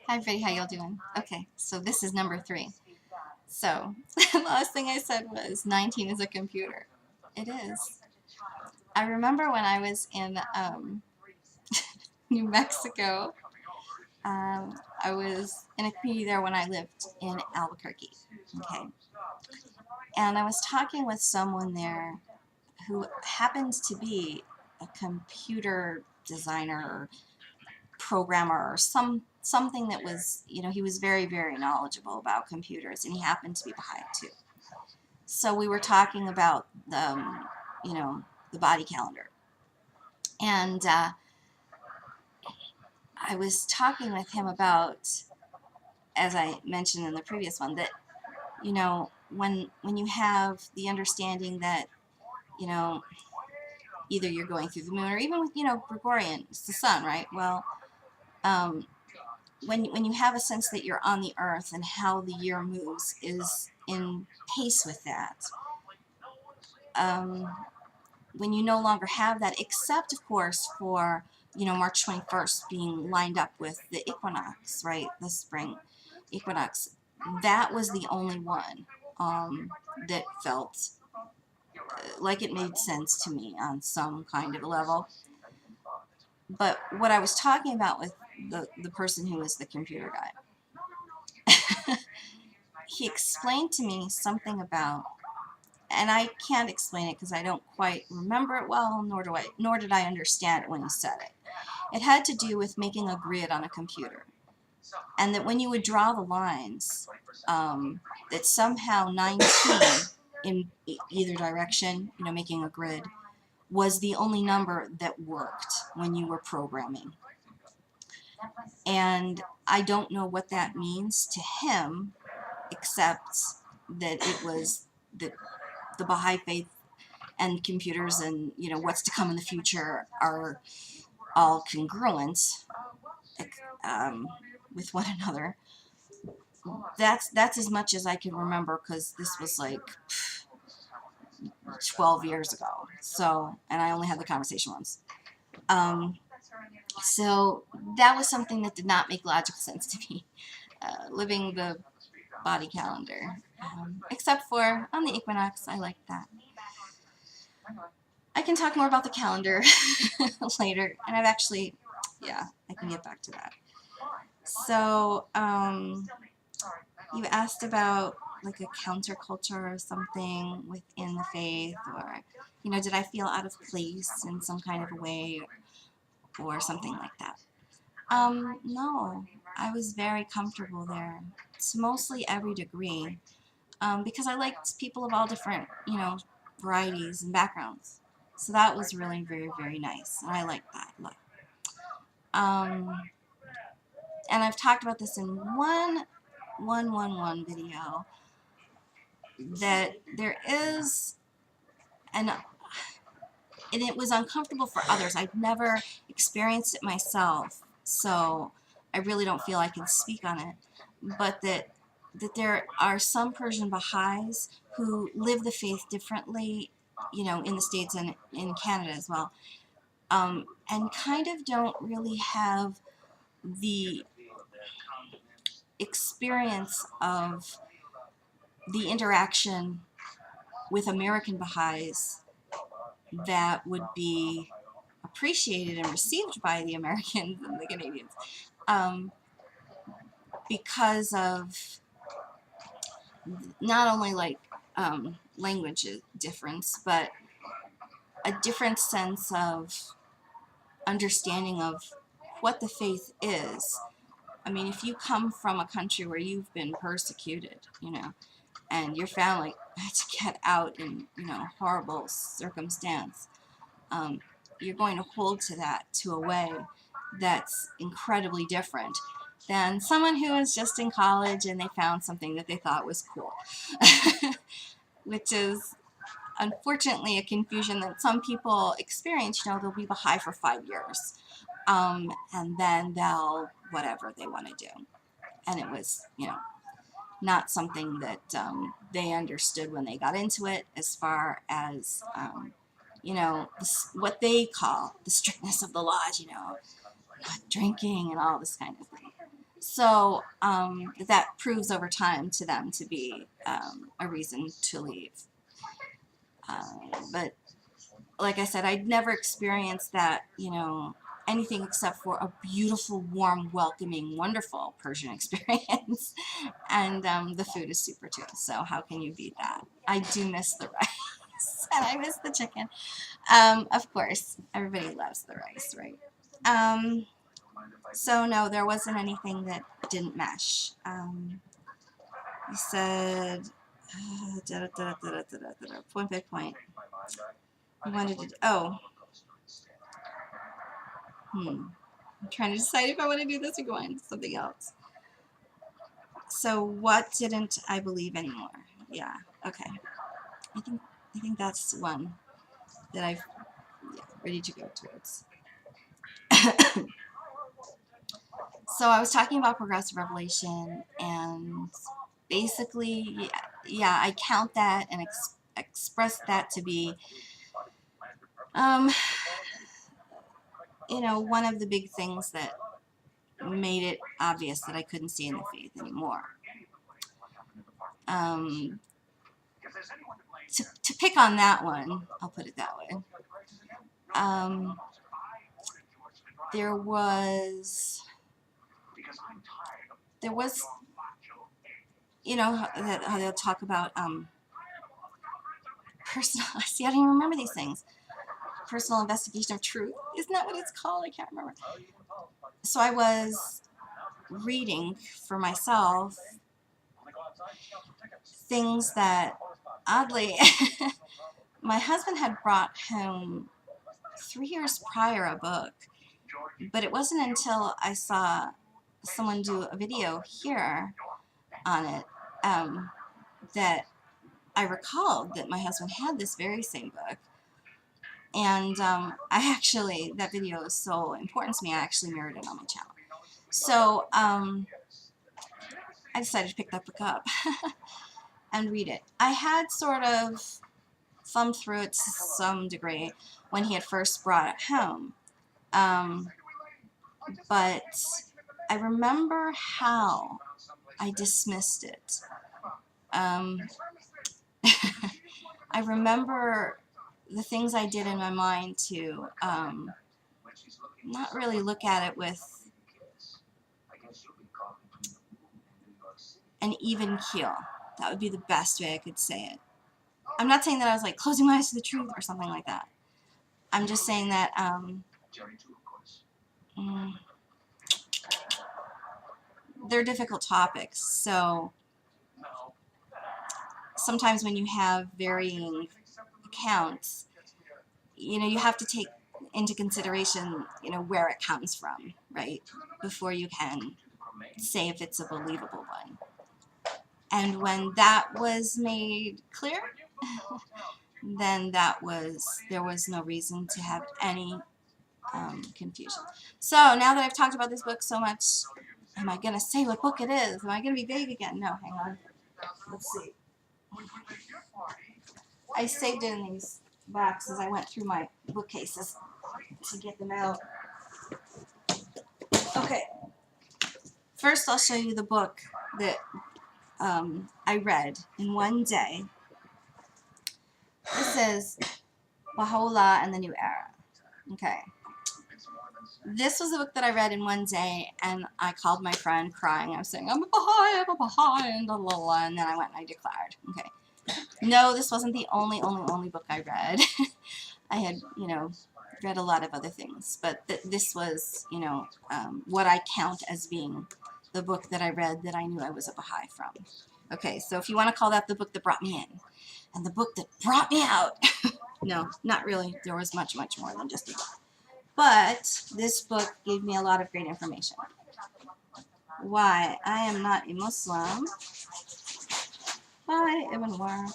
Hi everybody, how y'all doing? Okay, so this is number 3. So, the last thing I said was 19 is a computer. It is. I remember when I was in New Mexico, I was in a community there when I lived in Albuquerque, okay? And I was talking with someone there who happens to be a computer designer or programmer or something that was, he was very, very knowledgeable about computers, and he happened to be Baha'i too. So we were talking about the body calendar, and I was talking with him about, as I mentioned in the previous one, that when you have the understanding that you know either you're going through the moon, or even with Gregorian, it's the sun, right? Well, um, when you have a sense that you're on the earth and how the year moves is in pace with that, um, when you no longer have that, except of course for March 21st being lined up with the equinox, right, the spring equinox, that was the only one that felt like it made sense to me on some kind of a level. But what I was talking about with the person who was the computer guy, he explained to me something about, and I can't explain it because I don't quite remember it well, nor did I understand it when he said it. It had to do with making a grid on a computer, and that when you would draw the lines, that somehow 19 in either direction, making a grid, was the only number that worked when you were programming. And I don't know what that means to him, except that it was the Baha'i faith and computers and what's to come in the future are all congruent with one another. That's as much as I can remember, because this was like 12 years ago. So, and I only had the conversation once. So that was something that did not make logical sense to me, living the body calendar. Except for on the equinox, I like that. I can talk more about the calendar later, and I've actually, yeah, I can get back to that. So, you asked about like a counterculture or something within the faith, or, did I feel out of place in some kind of a way, or something like that. No, I was very comfortable there. It's mostly every degree, because I liked people of all different, varieties and backgrounds. So that was really very, very nice, and I liked that a lot. And I've talked about this in one video, that there is an, and it was uncomfortable for others. I've never experienced it myself, so I really don't feel I can speak on it, but that there are some Persian Baha'is who live the faith differently, in the States and in Canada as well, and kind of don't really have the experience of the interaction with American Baha'is that would be appreciated and received by the Americans and the Canadians, because of not only like language difference, but a different sense of understanding of what the faith is. I mean, if you come from a country where you've been persecuted, and your family had to get out in, horrible circumstance, you're going to hold to that to a way that's incredibly different than someone who was just in college and they found something that they thought was cool, which is unfortunately a confusion that some people experience. They'll be Baha'i for 5 years, and then they'll whatever they want to do, and it was not something that they understood when they got into it, as far as what they call the strictness of the laws, not drinking and all this kind of thing. So that proves over time to them to be a reason to leave. But like I said, I'd never experienced that, you know, anything except for a beautiful, warm, welcoming, wonderful Persian experience. And the food is super too. So how can you beat that? I do miss the rice and I miss the chicken. Of course, everybody loves the rice, right? So no, there wasn't anything that didn't mesh. You said point by point. You wanted to, oh, I'm trying to decide if I want to do this or go on to something else. So what didn't I believe anymore? Yeah, okay. I think that's one that I've ready to go towards. So I was talking about progressive revelation, and basically, yeah, I count that and express that to be, you know, one of the big things that made it obvious that I couldn't stay in the faith anymore. To pick on that one, I'll put it that way. There was, you know, how they'll talk about personal. See, I don't even remember these things. Personal investigation of truth. Isn't that what it's called? I can't remember. So I was reading for myself things that, oddly, my husband had brought home 3 years prior a book, but it wasn't until I saw someone do a video here on it that I recalled that my husband had this very same book. And I actually, that video is so important to me, I actually mirrored it on my channel. So I decided to pick that book up and read it. I had sort of thumbed through it to some degree when he had first brought it home. But I remember how I dismissed it. I remember the things I did in my mind to not really look at it with an even keel. That would be the best way I could say it. I'm not saying that I was like closing my eyes to the truth or something like that. I'm just saying that they're difficult topics. So sometimes when you have varying accounts, you know, you have to take into consideration, you know, where it comes from, right? Before you can say if it's a believable one. And when that was made clear, then there was no reason to have any confusion. So now that I've talked about this book so much, am I going to say what book it is? Am I going to be vague again? No, hang on. Let's see. I saved it in these boxes. I went through my bookcases to get them out. Okay. First, I'll show you the book that I read in one day. This is Baha'u'llah and the New Era. Okay. This was a book that I read in one day, and I called my friend crying. I was saying, I'm a Baha'i, and blah, blah, blah, and then I went and I declared. Okay. No, this wasn't the only book I read. I had, you know, read a lot of other things, but this was, you know, what I count as being the book that I read that I knew I was a Baha'i from. Okay, so if you want to call that the book that brought me in, and the book that brought me out. No, not really. There was much, much more than just a book. But this book gave me a lot of great information. Why I am not a Muslim by Ibn War.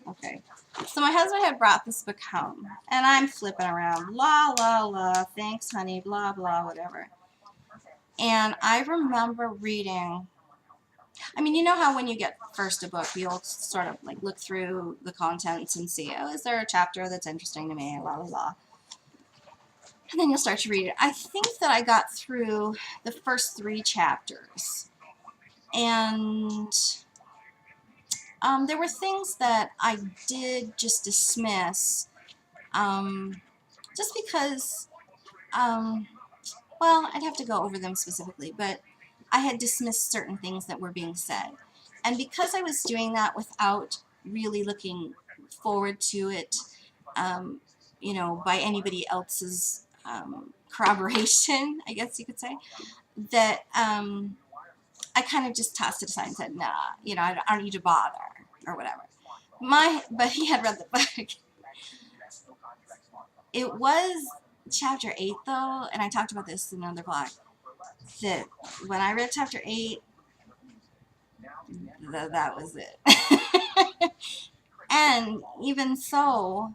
Okay. So my husband had brought this book home, and I'm flipping around. La, la, la, thanks, honey, blah, blah, whatever. And I remember reading, I mean, you know how when you get first a book, you'll sort of like look through the contents and see, oh, is there a chapter that's interesting to me, la, la, la. and then you'll start to read it. I think that I got through the first 3 chapters, and there were things that I did just dismiss, just because, well, I'd have to go over them specifically, but I had dismissed certain things that were being said. And because I was doing that without really looking forward to it, you know, by anybody else's corroboration, I guess you could say, that I kind of just tossed it aside and said, nah, you know, I don't need to bother, or whatever. But he had read the book. It was chapter 8, though, and I talked about this in another blog, that when I read chapter 8, that was it. And even so,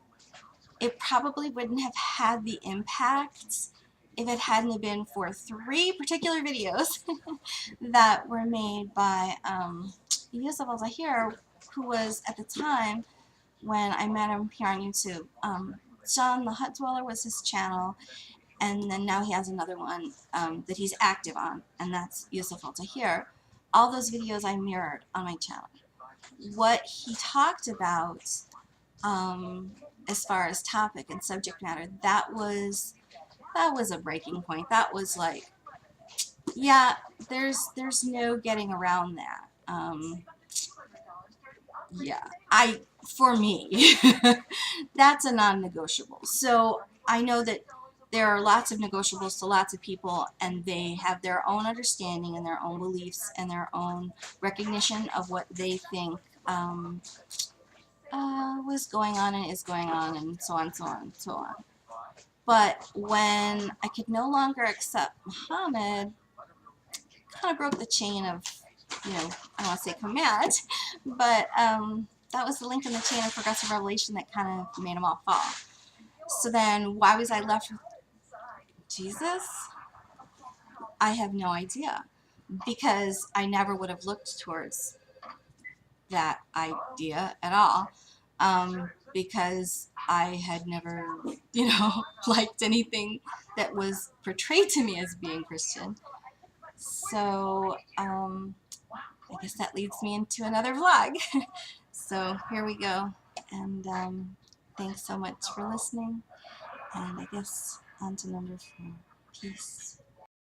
it probably wouldn't have had the impact if it hadn't been for 3 particular videos that were made by YusefAlTahir, who was, at the time when I met him here on YouTube, JohnTheHutDweller was his channel, and then now he has another one that he's active on, and that's YusefAlTahir. All those videos I mirrored on my channel. What he talked about, as far as topic and subject matter, that was a breaking point. That was like, yeah, there's no getting around that. Yeah, for me, that's a non-negotiable. So I know that there are lots of negotiables to lots of people, and they have their own understanding and their own beliefs and their own recognition of what they think was going on and is going on, and so on, so on, so on. But when I could no longer accept Muhammad, kind of broke the chain of, you know, I don't want to say command, but that was the link in the chain of progressive revelation that kind of made them all fall. So then why was I left with Jesus? I have no idea, because I never would have looked towards that idea at all, because I had never, you know, liked anything that was portrayed to me as being Christian. So I guess that leads me into another vlog. So here we go, and thanks so much for listening, and I guess on to number 4. Peace.